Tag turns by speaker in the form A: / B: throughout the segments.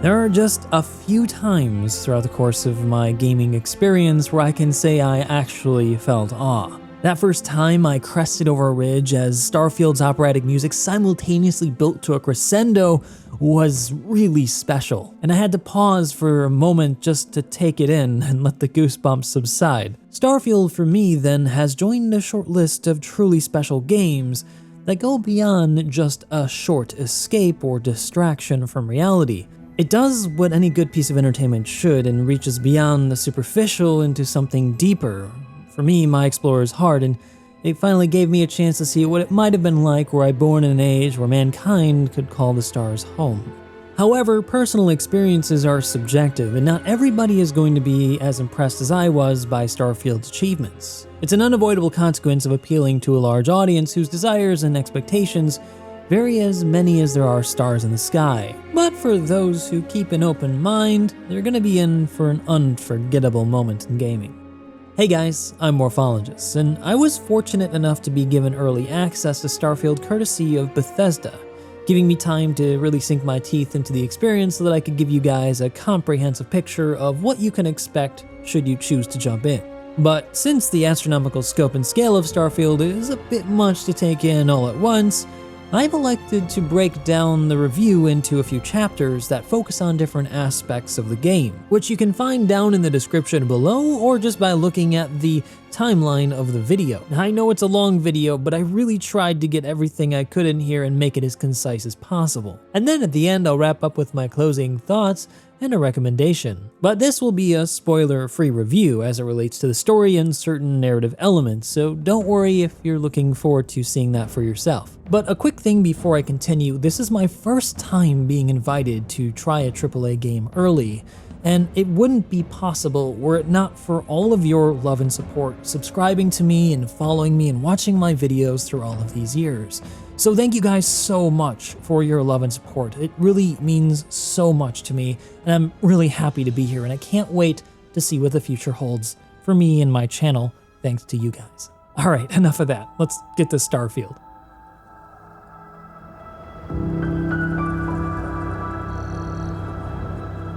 A: There are just a few times throughout the course of my gaming experience where I can say I actually felt awe. That first time I crested over a ridge as Starfield's operatic music simultaneously built to a crescendo was really special, and I had to pause for a moment just to take it in and let the goosebumps subside. Starfield for me then has joined a short list of truly special games that go beyond just a short escape or distraction from reality. It does what any good piece of entertainment should and reaches beyond the superficial into something deeper. For me, my explorer's heart, and it finally gave me a chance to see what it might have been like were I born in an age where mankind could call the stars home. However, personal experiences are subjective, and not everybody is going to be as impressed as I was by Starfield's achievements. It's an unavoidable consequence of appealing to a large audience whose desires and expectations vary as many as there are stars in the sky. But for those who keep an open mind, they're gonna be in for an unforgettable moment in gaming. Hey guys, I'm Morphologist, and I was fortunate enough to be given early access to Starfield courtesy of Bethesda, giving me time to really sink my teeth into the experience so that I could give you guys a comprehensive picture of what you can expect should you choose to jump in. But since the astronomical scope and scale of Starfield is a bit much to take in all at once, I've elected to break down the review into a few chapters that focus on different aspects of the game, which you can find down in the description below or just by looking at the timeline of the video. I know it's a long video, but I really tried to get everything I could in here and make it as concise as possible. And then at the end, I'll wrap up with my closing thoughts and a recommendation. But this will be a spoiler-free review as it relates to the story and certain narrative elements, so don't worry if you're looking forward to seeing that for yourself. But a quick thing before I continue, this is my first time being invited to try a AAA game early, and it wouldn't be possible were it not for all of your love and support, subscribing to me and following me and watching my videos through all of these years. So thank you guys so much for your love and support. It really means so much to me, and I'm really happy to be here, and I can't wait to see what the future holds for me and my channel, thanks to you guys. Alright, enough of that. Let's get to Starfield.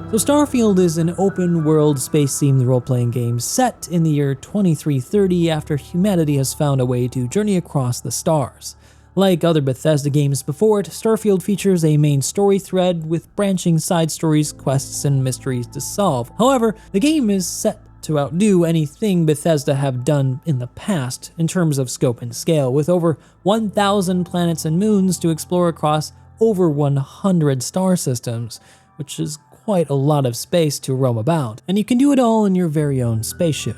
A: So Starfield is an open-world, space-themed role-playing game set in the year 2330 after humanity has found a way to journey across the stars. Like other Bethesda games before it, Starfield features a main story thread with branching side stories, quests, and mysteries to solve. However, the game is set to outdo anything Bethesda have done in the past in terms of scope and scale, with over 1,000 planets and moons to explore across over 100 star systems, which is quite a lot of space to roam about, and you can do it all in your very own spaceship.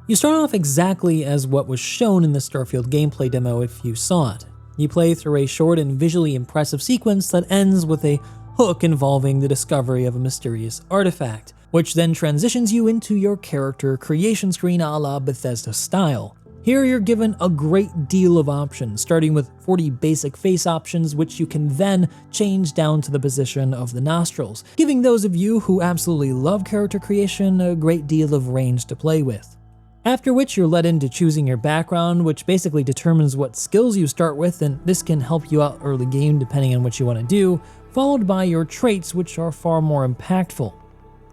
A: You start off exactly as what was shown in the Starfield gameplay demo if you saw it. You play through a short and visually impressive sequence that ends with a hook involving the discovery of a mysterious artifact, which then transitions you into your character creation screen a la Bethesda style. Here you're given a great deal of options, starting with 40 basic face options, which you can then change down to the position of the nostrils, giving those of you who absolutely love character creation a great deal of range to play with. After which you're led into choosing your background, which basically determines what skills you start with, and this can help you out early game depending on what you want to do, followed by your traits, which are far more impactful.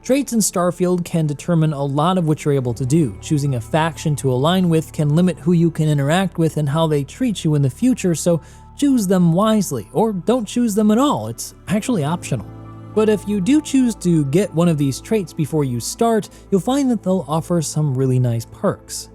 A: Traits in Starfield can determine a lot of what you're able to do. Choosing a faction to align with can limit who you can interact with and how they treat you in the future, so choose them wisely, or don't choose them at all. It's actually optional. But if you do choose to get one of these traits before you start, you'll find that they'll offer some really nice perks.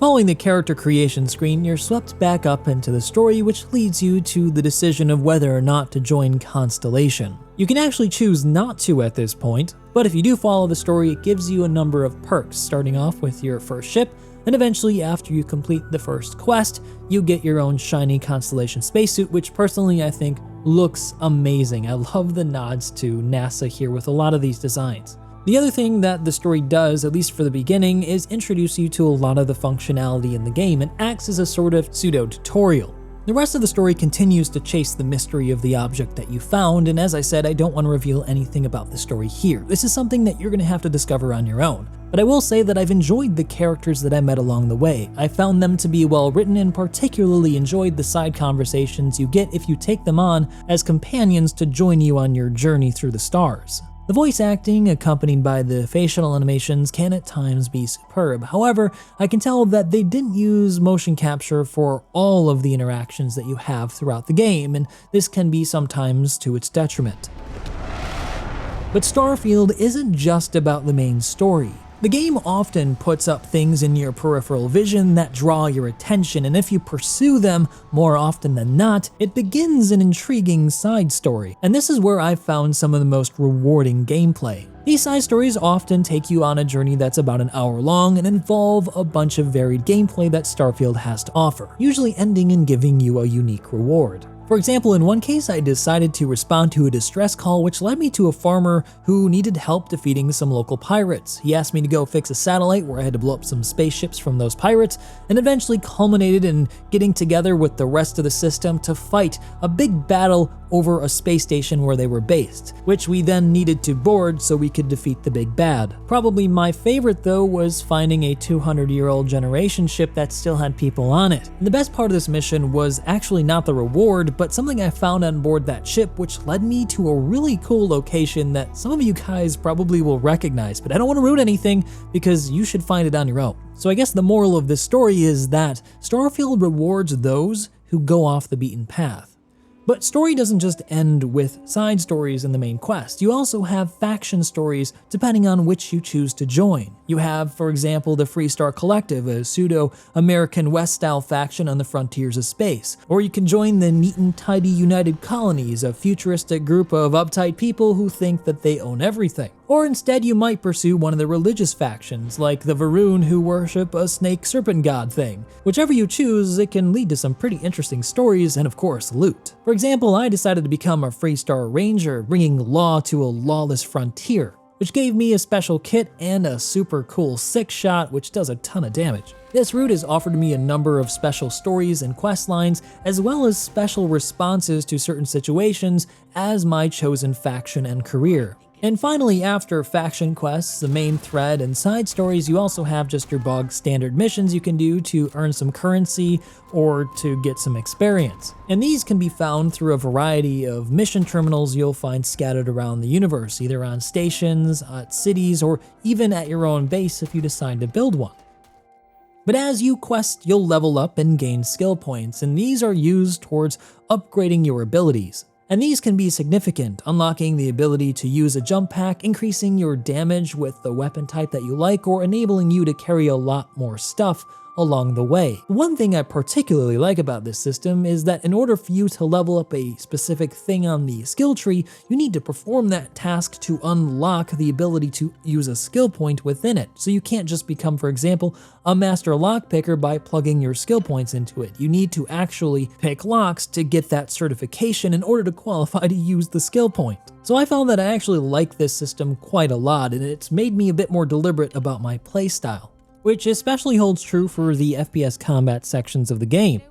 A: Following the character creation screen, you're swept back up into the story, which leads you to the decision of whether or not to join Constellation. You can actually choose not to at this point, but if you do follow the story, it gives you a number of perks, starting off with your first ship, and eventually after you complete the first quest, you get your own shiny Constellation spacesuit, which personally I think looks amazing. I love the nods to NASA here with a lot of these designs. The other thing that the story does, at least for the beginning, is introduce you to a lot of the functionality in the game and acts as a sort of pseudo-tutorial. The rest of the story continues to chase the mystery of the object that you found, and as I said, I don't want to reveal anything about the story here. This is something that you're going to have to discover on your own. But I will say that I've enjoyed the characters that I met along the way. I found them to be well written and particularly enjoyed the side conversations you get if you take them on as companions to join you on your journey through the stars. The voice acting, accompanied by the facial animations, can at times be superb. However, I can tell that they didn't use motion capture for all of the interactions that you have throughout the game, and this can be sometimes to its detriment. But Starfield isn't just about the main story. The game often puts up things in your peripheral vision that draw your attention, and if you pursue them more often than not, it begins an intriguing side story. And this is where I've found some of the most rewarding gameplay. These side stories often take you on a journey that's about an hour long and involve a bunch of varied gameplay that Starfield has to offer, usually ending in giving you a unique reward. For example, in one case, I decided to respond to a distress call which led me to a farmer who needed help defeating some local pirates. He asked me to go fix a satellite where I had to blow up some spaceships from those pirates, and eventually culminated in getting together with the rest of the system to fight a big battle over a space station where they were based, which we then needed to board so we could defeat the big bad. Probably my favorite though was finding a 200-year-old generation ship that still had people on it. And the best part of this mission was actually not the reward, but something I found on board that ship which led me to a really cool location that some of you guys probably will recognize, but I don't want to ruin anything because you should find it on your own. So I guess the moral of this story is that Starfield rewards those who go off the beaten path. But story doesn't just end with side stories in the main quest. You also have faction stories depending on which you choose to join. You have, for example, the Freestar Collective, a pseudo-American West-style faction on the frontiers of space. Or you can join the Neat and Tidy United Colonies, a futuristic group of uptight people who think that they own everything. Or instead you might pursue one of the religious factions, like the Varun who worship a snake serpent god thing. Whichever you choose, it can lead to some pretty interesting stories and of course loot. For example, I decided to become a Freestar Ranger, bringing law to a lawless frontier, which gave me a special kit and a super cool 6-shot which does a ton of damage. This route has offered me a number of special stories and quest lines, as well as special responses to certain situations as my chosen faction and career. And finally, after faction quests, the main thread, and side stories, you also have just your bog standard missions you can do to earn some currency or to get some experience. And these can be found through a variety of mission terminals you'll find scattered around the universe, either on stations, at cities, or even at your own base if you decide to build one. But as you quest, you'll level up and gain skill points, and these are used towards upgrading your abilities. And these can be significant, unlocking the ability to use a jump pack, increasing your damage with the weapon type that you like, or enabling you to carry a lot more stuff along the way. One thing I particularly like about this system is that in order for you to level up a specific thing on the skill tree, you need to perform that task to unlock the ability to use a skill point within it. So you can't just become, for example, a master lockpicker by plugging your skill points into it. You need to actually pick locks to get that certification in order to qualify to use the skill point. So I found that I actually like this system quite a lot, and it's made me a bit more deliberate about my playstyle, which especially holds true for the FPS Combat sections of the game.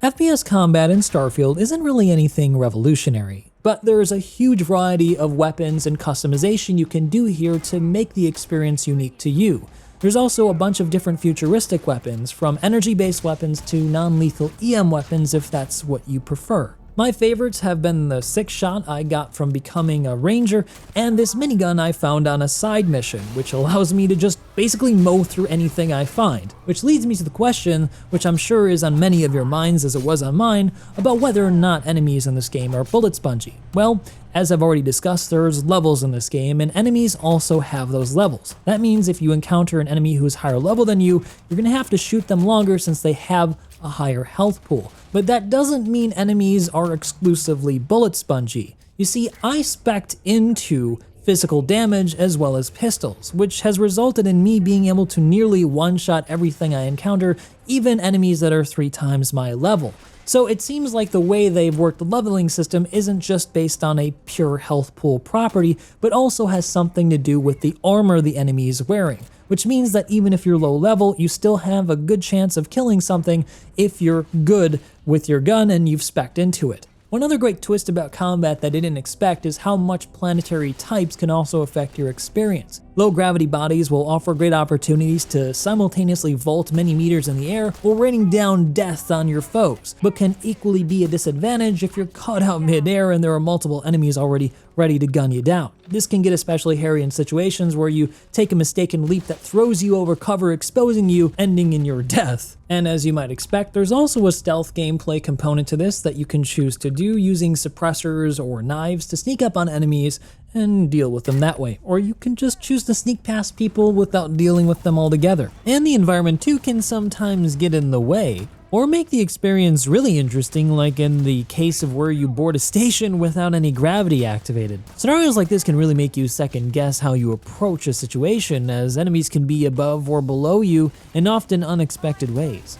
A: FPS Combat in Starfield isn't really anything revolutionary, but there's a huge variety of weapons and customization you can do here to make the experience unique to you. There's also a bunch of different futuristic weapons, from energy-based weapons to non-lethal EM weapons if that's what you prefer. My favorites have been the 6-shot I got from becoming a ranger, and this minigun I found on a side mission, which allows me to just basically mow through anything I find. Which leads me to the question, which I'm sure is on many of your minds as it was on mine, about whether or not enemies in this game are bullet spongy. Well, as I've already discussed, there's levels in this game, and enemies also have those levels. That means if you encounter an enemy who's higher level than you, you're gonna have to shoot them longer since they have a higher health pool. But that doesn't mean enemies are exclusively bullet spongy. You see, I spec'd into physical damage as well as pistols, which has resulted in me being able to nearly one-shot everything I encounter, even enemies that are 3 times my level. So it seems like the way they've worked the leveling system isn't just based on a pure health pool property, but also has something to do with the armor the enemy is wearing, which means that even if you're low level, you still have a good chance of killing something if you're good with your gun and you've spec'd into it. One other great twist about combat that I didn't expect is how much planetary types can also affect your experience. Low gravity bodies will offer great opportunities to simultaneously vault many meters in the air while raining down death on your foes, but can equally be a disadvantage if you're caught out mid-air and there are multiple enemies already ready to gun you down. This can get especially hairy in situations where you take a mistaken leap that throws you over cover, exposing you, ending in your death. And as you might expect, there's also a stealth gameplay component to this that you can choose to do using suppressors or knives to sneak up on enemies and deal with them that way. Or you can just choose to sneak past people without dealing with them altogether. And the environment too can sometimes get in the way, or make the experience really interesting, like in the case of where you board a station without any gravity activated. Scenarios like this can really make you second guess how you approach a situation, as enemies can be above or below you in often unexpected ways.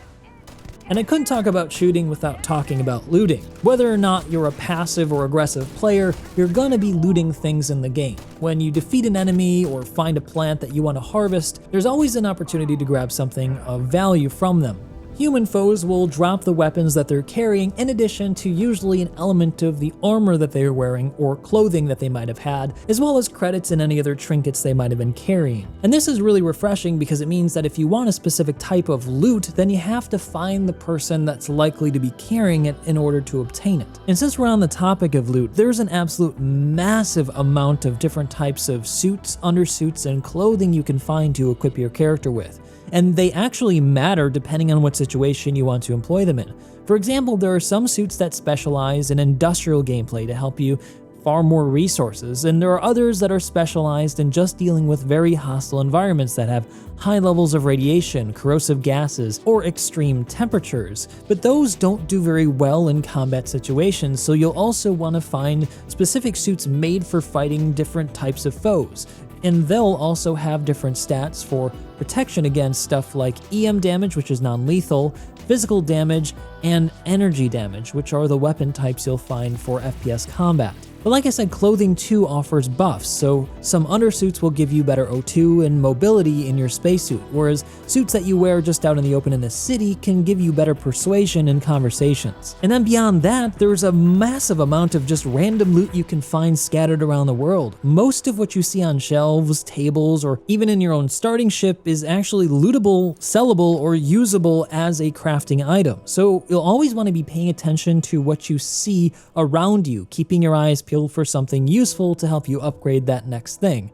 A: And I couldn't talk about shooting without talking about looting. Whether or not you're a passive or aggressive player, you're gonna be looting things in the game. When you defeat an enemy or find a plant that you want to harvest, there's always an opportunity to grab something of value from them. Human foes will drop the weapons that they're carrying in addition to usually an element of the armor that they're wearing or clothing that they might have had, as well as credits and any other trinkets they might have been carrying. And this is really refreshing because it means that if you want a specific type of loot, then you have to find the person that's likely to be carrying it in order to obtain it. And since we're on the topic of loot, there's an absolute massive amount of different types of suits, undersuits, and clothing you can find to equip your character with. And they actually matter depending on what situation you want to employ them in. For example, there are some suits that specialize in industrial gameplay to help you farm more resources, and there are others that are specialized in just dealing with very hostile environments that have high levels of radiation, corrosive gases, or extreme temperatures. But those don't do very well in combat situations, so you'll also want to find specific suits made for fighting different types of foes. And they'll also have different stats for protection against stuff like EM damage, which is non-lethal, physical damage, and energy damage, which are the weapon types you'll find for FPS Combat. But like I said, clothing too offers buffs, so some undersuits will give you better O2 and mobility in your spacesuit, whereas suits that you wear just out in the open in the city can give you better persuasion in conversations. And then beyond that, there's a massive amount of just random loot you can find scattered around the world. Most of what you see on shelves, tables, or even in your own starting ship is actually lootable, sellable, or usable as a crafting item. So you'll always want to be paying attention to what you see around you, keeping your eyes peeled for something useful to help you upgrade that next thing.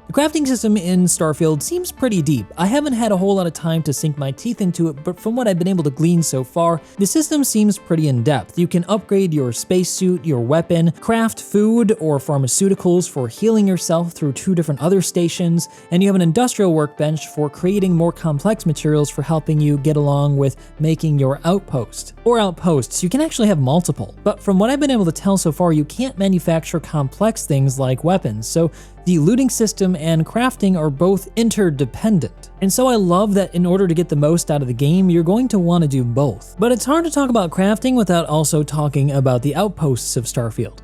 A: The crafting system in Starfield seems pretty deep. I haven't had a whole lot of time to sink my teeth into it, but from what I've been able to glean so far, the system seems pretty in-depth. You can upgrade your spacesuit, your weapon, craft food or pharmaceuticals for healing yourself through 2 different other stations, and you have an industrial workbench for creating more complex materials for helping you get along with making your outpost. Or outposts, you can actually have multiple. But from what I've been able to tell so far, you can't manufacture complex things like weapons, so the looting system and crafting are both interdependent. And so I love that in order to get the most out of the game, you're going to want to do both. But it's hard to talk about crafting without also talking about the outposts of Starfield.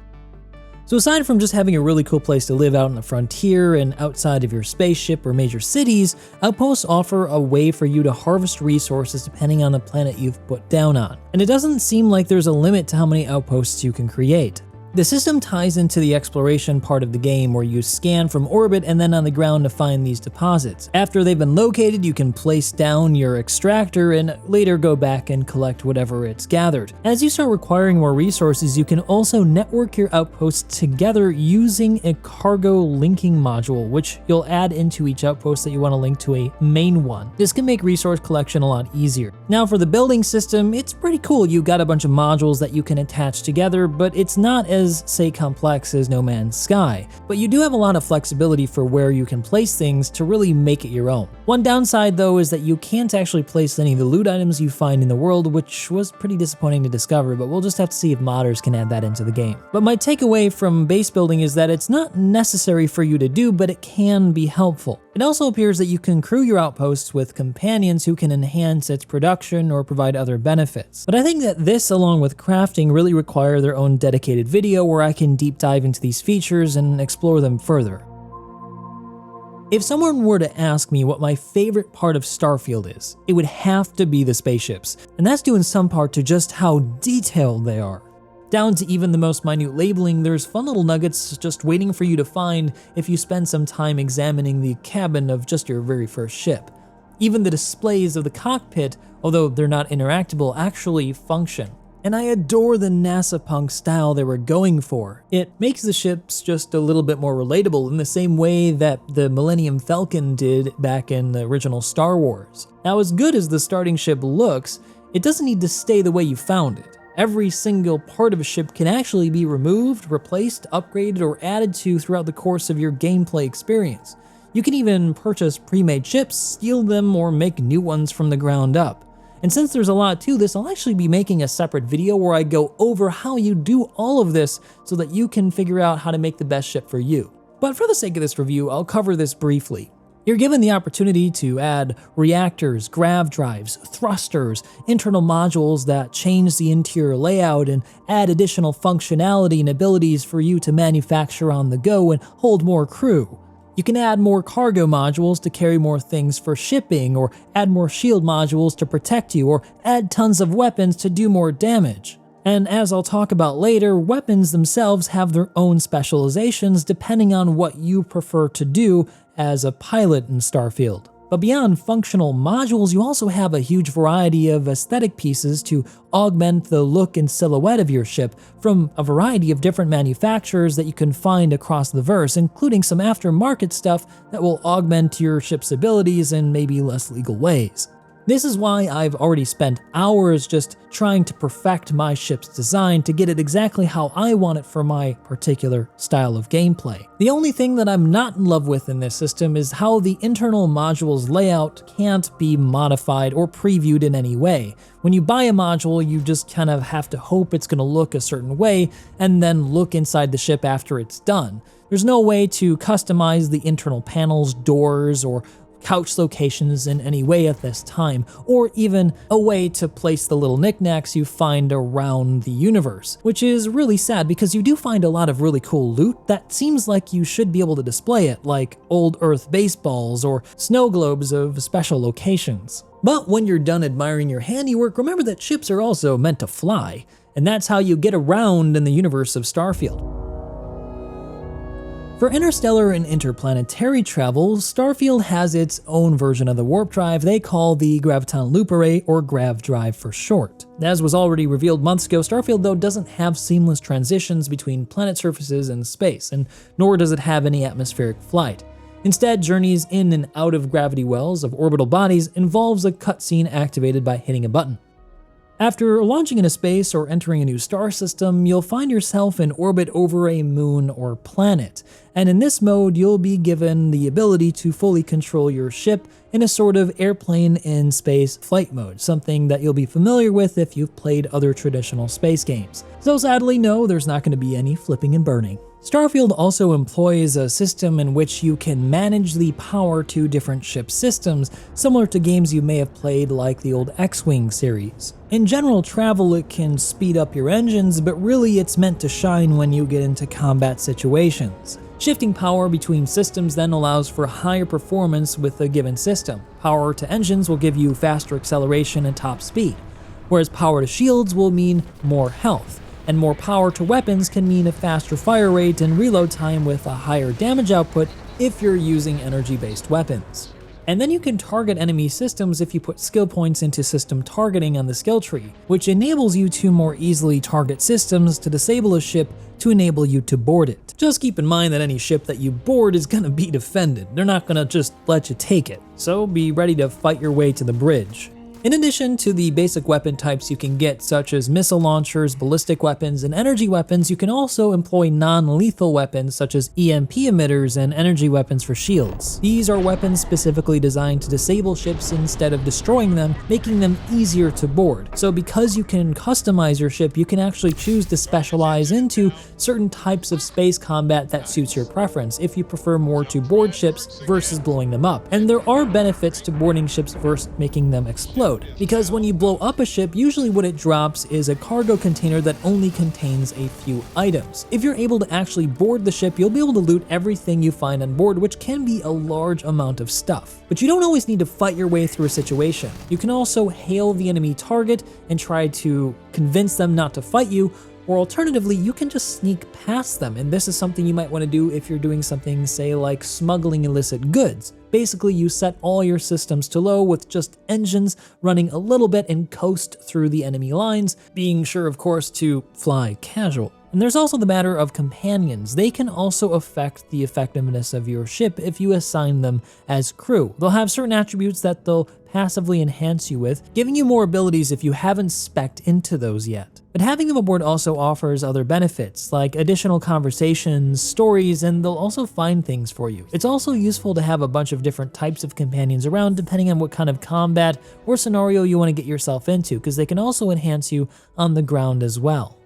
A: So aside from just having a really cool place to live out on the frontier and outside of your spaceship or major cities, outposts offer a way for you to harvest resources depending on the planet you've put down on. And it doesn't seem like there's a limit to how many outposts you can create. The system ties into the exploration part of the game where you scan from orbit and then on the ground to find these deposits. After they've been located, you can place down your extractor and later go back and collect whatever it's gathered. As you start requiring more resources, you can also network your outposts together using a cargo linking module, which you'll add into each outpost that you want to link to a main one. This can make resource collection a lot easier. Now for the building system, it's pretty cool. You got a bunch of modules that you can attach together, but it's not as say complex as No Man's Sky, but you do have a lot of flexibility for where you can place things to really make it your own. One downside though is that you can't actually place any of the loot items you find in the world, which was pretty disappointing to discover, but we'll just have to see if modders can add that into the game. But my takeaway from base building is that it's not necessary for you to do, but it can be helpful. It also appears that you can crew your outposts with companions who can enhance its production or provide other benefits. But I think that this, along with crafting, really require their own dedicated video where I can deep dive into these features and explore them further. If someone were to ask me what my favorite part of Starfield is, it would have to be the spaceships, and that's due in some part to just how detailed they are. Down to even the most minute labeling, there's fun little nuggets just waiting for you to find if you spend some time examining the cabin of just your very first ship. Even the displays of the cockpit, although they're not interactable, actually function. And I adore the NASA punk style they were going for. It makes the ships just a little bit more relatable in the same way that the Millennium Falcon did back in the original Star Wars. Now, as good as the starting ship looks, it doesn't need to stay the way you found it. Every single part of a ship can actually be removed, replaced, upgraded, or added to throughout the course of your gameplay experience. You can even purchase pre-made ships, steal them, or make new ones from the ground up. And since there's a lot to this, I'll actually be making a separate video where I go over how you do all of this so that you can figure out how to make the best ship for you. But for the sake of this review, I'll cover this briefly. You're given the opportunity to add reactors, grav drives, thrusters, internal modules that change the interior layout and add additional functionality and abilities for you to manufacture on the go and hold more crew. You can add more cargo modules to carry more things for shipping, or add more shield modules to protect you, or add tons of weapons to do more damage. And as I'll talk about later, weapons themselves have their own specializations depending on what you prefer to do as a pilot in Starfield. But beyond functional modules, you also have a huge variety of aesthetic pieces to augment the look and silhouette of your ship from a variety of different manufacturers that you can find across the verse, including some aftermarket stuff that will augment your ship's abilities in maybe less legal ways. This is why I've already spent hours just trying to perfect my ship's design to get it exactly how I want it for my particular style of gameplay. The only thing that I'm not in love with in this system is how the internal module's layout can't be modified or previewed in any way. When you buy a module, you just kind of have to hope it's going to look a certain way and then look inside the ship after it's done. There's no way to customize the internal panels, doors, or couch locations in any way at this time, or even a way to place the little knickknacks you find around the universe, which is really sad because you do find a lot of really cool loot that seems like you should be able to display it, like old Earth baseballs or snow globes of special locations. But when you're done admiring your handiwork, remember that ships are also meant to fly, and that's how you get around in the universe of Starfield. For interstellar and interplanetary travel, Starfield has its own version of the warp drive they call the Graviton Loop Array, or Grav Drive for short. As was already revealed months ago, Starfield though doesn't have seamless transitions between planet surfaces and space, and nor does it have any atmospheric flight. Instead, journeys in and out of gravity wells of orbital bodies involves a cutscene activated by hitting a button. After launching into space or entering a new star system, you'll find yourself in orbit over a moon or planet, and in this mode you'll be given the ability to fully control your ship in a sort of airplane in space flight mode, something that you'll be familiar with if you've played other traditional space games. So sadly, no, there's not going to be any flipping and burning. Starfield also employs a system in which you can manage the power to different ship systems, similar to games you may have played like the old X-Wing series. In general travel, it can speed up your engines, but really it's meant to shine when you get into combat situations. Shifting power between systems then allows for higher performance with a given system. Power to engines will give you faster acceleration and top speed, whereas power to shields will mean more health. And more power to weapons can mean a faster fire rate and reload time with a higher damage output if you're using energy-based weapons. And then you can target enemy systems if you put skill points into system targeting on the skill tree, which enables you to more easily target systems to disable a ship to enable you to board it. Just keep in mind that any ship that you board is gonna be defended. They're not gonna just let you take it, so be ready to fight your way to the bridge. In addition to the basic weapon types you can get, such as missile launchers, ballistic weapons, and energy weapons, you can also employ non-lethal weapons such as EMP emitters and energy weapons for shields. These are weapons specifically designed to disable ships instead of destroying them, making them easier to board. So because you can customize your ship, you can actually choose to specialize into certain types of space combat that suits your preference, if you prefer more to board ships versus blowing them up. And there are benefits to boarding ships versus making them explode. explode, because when you blow up a ship, usually what it drops is a cargo container that only contains a few items. If you're able to actually board the ship, you'll be able to loot everything you find on board, which can be a large amount of stuff. But you don't always need to fight your way through a situation. You can also hail the enemy target and try to convince them not to fight you, or alternatively, you can just sneak past them, and this is something you might want to do if you're doing something, say, like smuggling illicit goods. Basically, you set all your systems to low with just engines running a little bit and coast through the enemy lines, being sure, of course, to fly casual. And there's also the matter of companions. They can also affect the effectiveness of your ship if you assign them as crew. They'll have certain attributes that they'll passively enhance you with, giving you more abilities if you haven't spec'd into those yet. But having them aboard also offers other benefits, like additional conversations, stories, and they'll also find things for you. It's also useful to have a bunch of different types of companions around depending on what kind of combat or scenario you want to get yourself into, because they can also enhance you on the ground as well.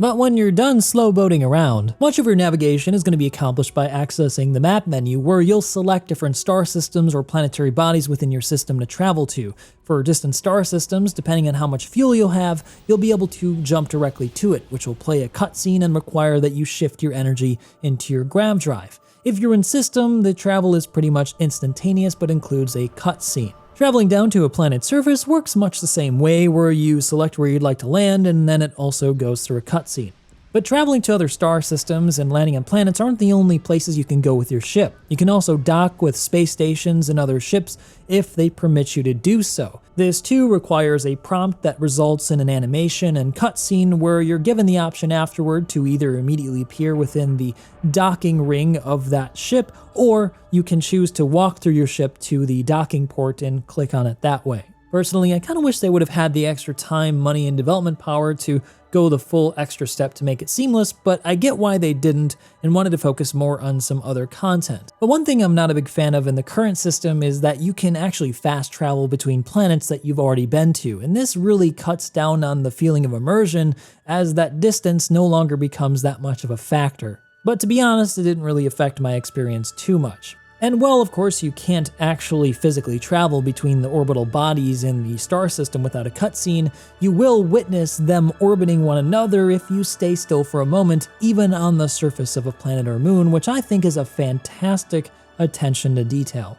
A: But when you're done slow boating around, much of your navigation is going to be accomplished by accessing the map menu, where you'll select different star systems or planetary bodies within your system to travel to. For distant star systems, depending on how much fuel you'll have, you'll be able to jump directly to it, which will play a cutscene and require that you shift your energy into your grav drive. If you're in system, the travel is pretty much instantaneous but includes a cutscene. Traveling down to a planet's surface works much the same way, where you select where you'd like to land and then it also goes through a cutscene. But traveling to other star systems and landing on planets aren't the only places you can go with your ship. You can also dock with space stations and other ships if they permit you to do so. This too requires a prompt that results in an animation and cutscene where you're given the option afterward to either immediately appear within the docking ring of that ship, or you can choose to walk through your ship to the docking port and click on it that way. Personally, I kind of wish they would have had the extra time, money, and development power to go the full extra step to make it seamless, but I get why they didn't and wanted to focus more on some other content. But one thing I'm not a big fan of in the current system is that you can actually fast travel between planets that you've already been to, and this really cuts down on the feeling of immersion, as that distance no longer becomes that much of a factor. But to be honest, it didn't really affect my experience too much. And while of course you can't actually physically travel between the orbital bodies in the star system without a cutscene, you will witness them orbiting one another if you stay still for a moment, even on the surface of a planet or moon, which I think is a fantastic attention to detail.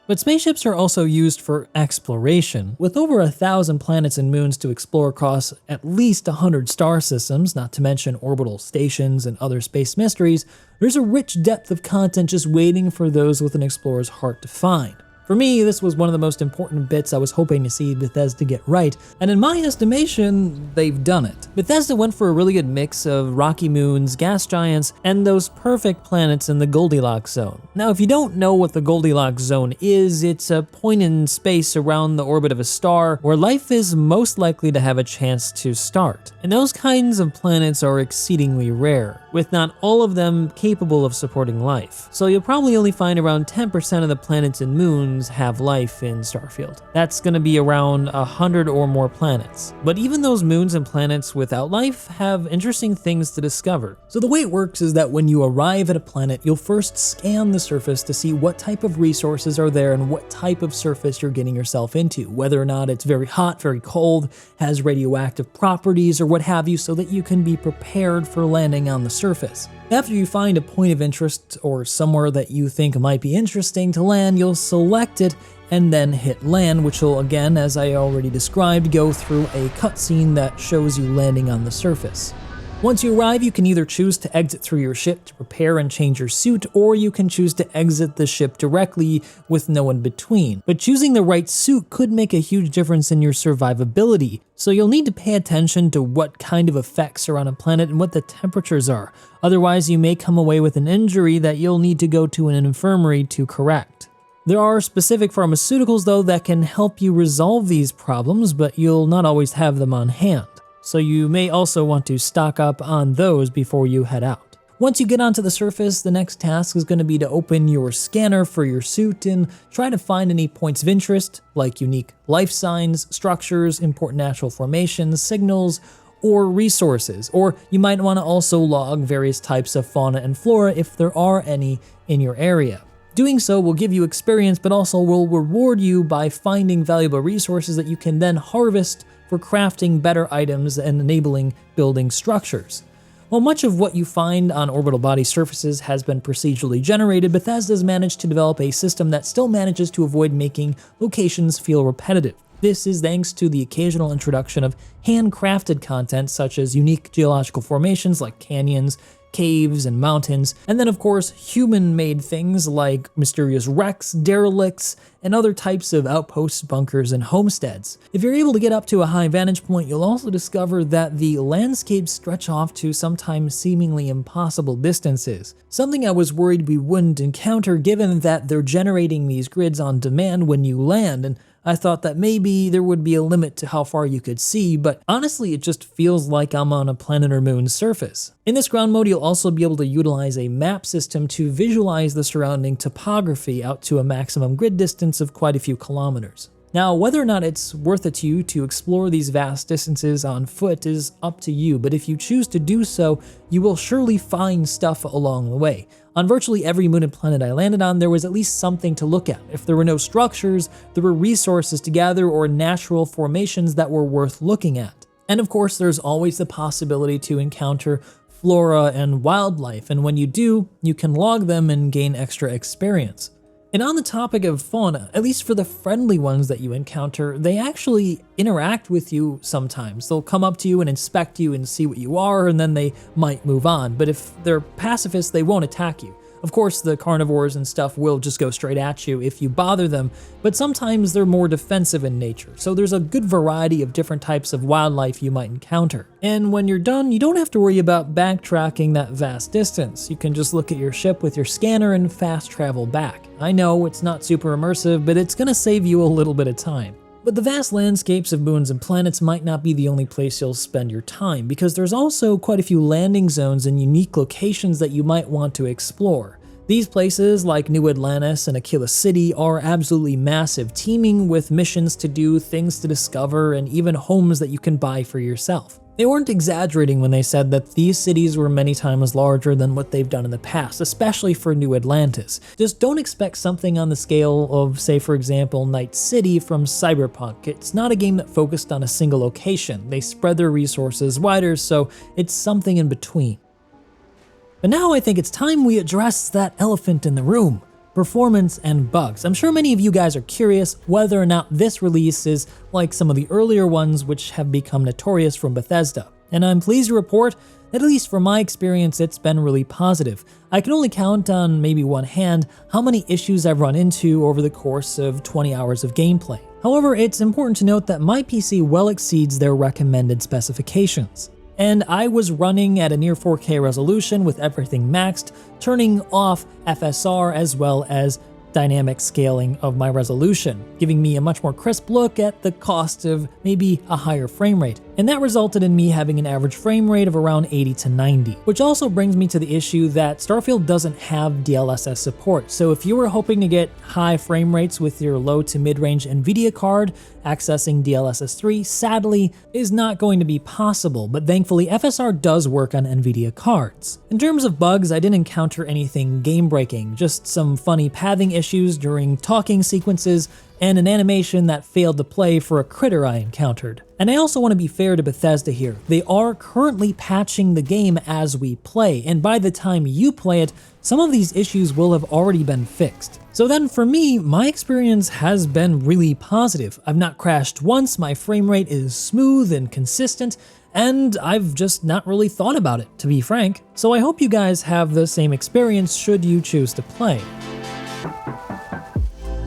A: But spaceships are also used for exploration. With over 1,000 planets and moons to explore across at least 100 star systems, not to mention orbital stations and other space mysteries, there's a rich depth of content just waiting for those with an explorer's heart to find. For me, this was one of the most important bits I was hoping to see Bethesda get right, and in my estimation, they've done it. Bethesda went for a really good mix of rocky moons, gas giants, and those perfect planets in the Goldilocks zone. Now, if you don't know what the Goldilocks zone is, it's a point in space around the orbit of a star where life is most likely to have a chance to start. And those kinds of planets are exceedingly rare, with not all of them capable of supporting life. So you'll probably only find around 10% of the planets and moons have life in Starfield. That's going to be around 100 or more planets. But even those moons and planets without life have interesting things to discover. So the way it works is that when you arrive at a planet, you'll first scan the surface to see what type of resources are there and what type of surface you're getting yourself into, whether or not it's very hot, very cold, has radioactive properties, or what have you, so that you can be prepared for landing on the surface. After you find a point of interest or somewhere that you think might be interesting to land, you'll select it and then hit land, which will, again, as I already described, go through a cutscene that shows you landing on the surface. Once you arrive, you can either choose to exit through your ship to prepare and change your suit, or you can choose to exit the ship directly with no in between. But choosing the right suit could make a huge difference in your survivability, so you'll need to pay attention to what kind of effects are on a planet and what the temperatures are. Otherwise, you may come away with an injury that you'll need to go to an infirmary to correct. There are specific pharmaceuticals, though, that can help you resolve these problems, but you'll not always have them on hand. So you may also want to stock up on those before you head out. Once you get onto the surface, the next task is going to be to open your scanner for your suit and try to find any points of interest, like unique life signs, structures, important natural formations, signals, or resources. Or you might want to also log various types of fauna and flora if there are any in your area. Doing so will give you experience, but also will reward you by finding valuable resources that you can then harvest for crafting better items and enabling building structures. While much of what you find on orbital body surfaces has been procedurally generated, Bethesda's managed to develop a system that still manages to avoid making locations feel repetitive. This is thanks to the occasional introduction of handcrafted content such as unique geological formations like canyons, caves, and mountains, and then of course human-made things like mysterious wrecks, derelicts, and other types of outposts, bunkers, and homesteads. If you're able to get up to a high vantage point, you'll also discover that the landscapes stretch off to sometimes seemingly impossible distances, something I was worried we wouldn't encounter given that they're generating these grids on demand when you land, and I thought that maybe there would be a limit to how far you could see, but honestly it just feels like I'm on a planet or moon's surface. In this ground mode, you'll also be able to utilize a map system to visualize the surrounding topography out to a maximum grid distance of quite a few kilometers. Now, whether or not it's worth it to you to explore these vast distances on foot is up to you, but if you choose to do so, you will surely find stuff along the way. On virtually every moon and planet I landed on, there was at least something to look at. If there were no structures, there were resources to gather or natural formations that were worth looking at. And of course, there's always the possibility to encounter flora and wildlife, and when you do, you can log them and gain extra experience. And on the topic of fauna, at least for the friendly ones that you encounter, they actually interact with you sometimes. They'll come up to you and inspect you and see what you are, and then they might move on. But if they're pacifists, they won't attack you. Of course, the carnivores and stuff will just go straight at you if you bother them, but sometimes they're more defensive in nature, so there's a good variety of different types of wildlife you might encounter. And when you're done, you don't have to worry about backtracking that vast distance. You can just look at your ship with your scanner and fast travel back. I know it's not super immersive, but it's gonna save you a little bit of time. But the vast landscapes of moons and planets might not be the only place you'll spend your time, because there's also quite a few landing zones and unique locations that you might want to explore. These places, like New Atlantis and Aquila City, are absolutely massive, teeming with missions to do, things to discover, and even homes that you can buy for yourself. They weren't exaggerating when they said that these cities were many times larger than what they've done in the past, especially for New Atlantis. Just don't expect something on the scale of, say for example, Night City from Cyberpunk. It's not a game that focused on a single location. They spread their resources wider, so it's something in between. But now I think it's time we address that elephant in the room. Performance and bugs. I'm sure many of you guys are curious whether or not this release is like some of the earlier ones which have become notorious from Bethesda. And I'm pleased to report that at least for my experience, it's been really positive. I can only count on maybe one hand how many issues I've run into over the course of 20 hours of gameplay. However, it's important to note that my PC well exceeds their recommended specifications. And I was running at a near 4K resolution with everything maxed, turning off FSR as well as dynamic scaling of my resolution, giving me a much more crisp look at the cost of maybe a higher frame rate. And that resulted in me having an average frame rate of around 80 to 90. Which also brings me to the issue that Starfield doesn't have DLSS support. So if you were hoping to get high frame rates with your low to mid-range NVIDIA card, accessing DLSS 3 sadly is not going to be possible, but thankfully FSR does work on NVIDIA cards. In terms of bugs, I didn't encounter anything game-breaking, just some funny pathing issues during talking sequences, and an animation that failed to play for a critter I encountered. And I also want to be fair to Bethesda here. They are currently patching the game as we play, and by the time you play it, some of these issues will have already been fixed. So then for me, my experience has been really positive. I've not crashed once, my frame rate is smooth and consistent, and I've just not really thought about it, to be frank. So I hope you guys have the same experience should you choose to play.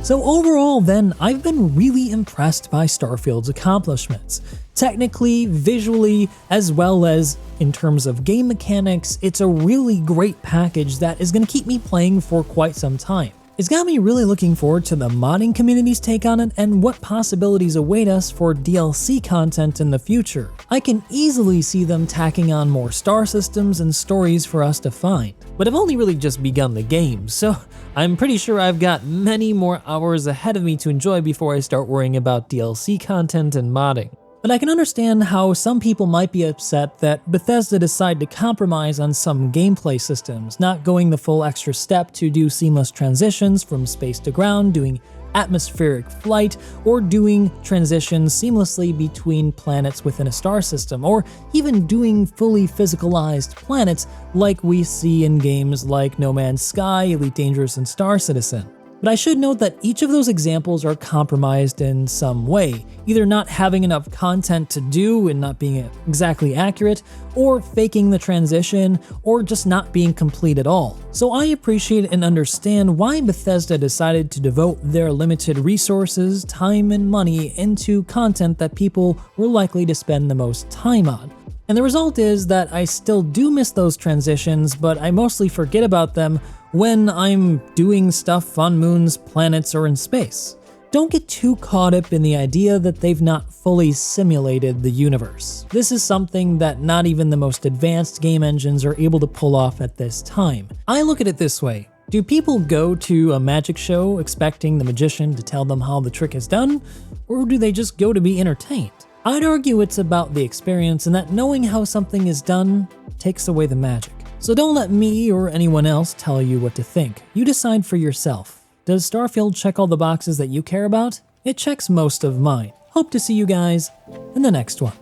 A: So overall then, I've been really impressed by Starfield's accomplishments. Technically, visually, as well as in terms of game mechanics, it's a really great package that is going to keep me playing for quite some time. It's got me really looking forward to the modding community's take on it and what possibilities await us for DLC content in the future. I can easily see them tacking on more star systems and stories for us to find. But I've only really just begun the game, so I'm pretty sure I've got many more hours ahead of me to enjoy before I start worrying about DLC content and modding. But I can understand how some people might be upset that Bethesda decided to compromise on some gameplay systems, not going the full extra step to do seamless transitions from space to ground, doing atmospheric flight, or doing transitions seamlessly between planets within a star system, or even doing fully physicalized planets like we see in games like No Man's Sky, Elite Dangerous, and Star Citizen. But I should note that each of those examples are compromised in some way, either not having enough content to do and not being exactly accurate, or faking the transition, or just not being complete at all. So I appreciate and understand why Bethesda decided to devote their limited resources, time, and money into content that people were likely to spend the most time on. And the result is that I still do miss those transitions, but I mostly forget about them when I'm doing stuff on moons, planets, or in space. Don't get too caught up in the idea that they've not fully simulated the universe. This is something that not even the most advanced game engines are able to pull off at this time. I look at it this way. Do people go to a magic show expecting the magician to tell them how the trick is done, or do they just go to be entertained? I'd argue it's about the experience, and that knowing how something is done takes away the magic. So don't let me or anyone else tell you what to think. You decide for yourself. Does Starfield check all the boxes that you care about? It checks most of mine. Hope to see you guys in the next one.